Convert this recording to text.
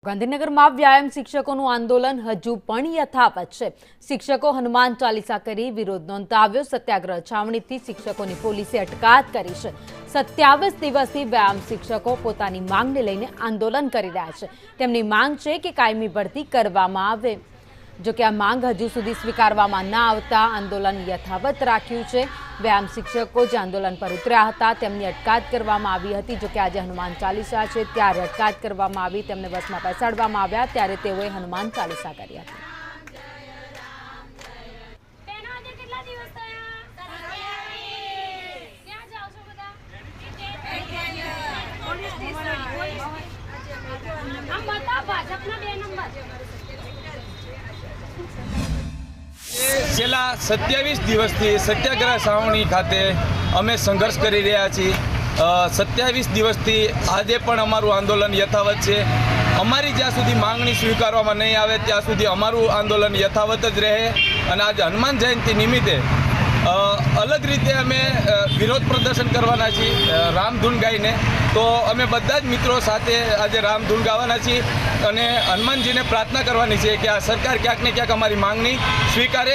ગાંધીનગરમાં વ્યાયામ શિક્ષકોનું આંદોલન હજુ પણ યથાવત છે। શિક્ષકો હનુમાન ચાલીસા કરી વિરોધ નોંધાવ્યો। સત્યાગ્રહ છાવણીથી શિક્ષકોની પોલીસે અટકાયત કરી છે। 27 દિવસથી વ્યાયામ શિક્ષકો પોતાની માંગને લઈને આંદોલન કરી રહ્યા છે। તેમની માંગ છે કે કાયમી ભરતી કરવામાં આવે। જો કે આ માંગ હજુ સુધી સ્વીકારવામાં ન આવતા આંદોલન યથાવત રાખ્યું છે। વ્યાયામ શિક્ષકો જે આંદોલન પર ઉતર્યા હતા તેમની અટકાયત કરવામાં આવી હતી। જો કે આજે હનુમાન ચાલીસા છે ત્યારે અટકાયત કરવામાં આવી। તેમને બસમાં બેસાડવામાં આવ્યા ત્યારે તેઓએ હનુમાન ચાલીસા કરી હતી। છેલ્લા 27 દિવસથી સત્યાગ્રહ છાવણી ખાતે અમે સંઘર્ષ કરી રહ્યા છીએ। 27 દિવસથી આજે પણ અમારું આંદોલન યથાવત છે। અમારી જ્યાં સુધી માંગણી સ્વીકારવામાં નહીં આવે ત્યાં સુધી અમારું આંદોલન યથાવત જ રહે। અને આજે હનુમાન જયંતિ નિમિત્તે અલગ રીતે અમે વિરોધ પ્રદર્શન કરવાના છીએ રામધૂન ગાઈને। તો અમે બધા જ મિત્રો સાથે આજે રામધૂન ગાવાના છીએ અને હનુમાનજીને પ્રાર્થના કરવાની છે કે આ સરકાર ક્યાંક ને ક્યાંક અમારી માંગણી સ્વીકારે।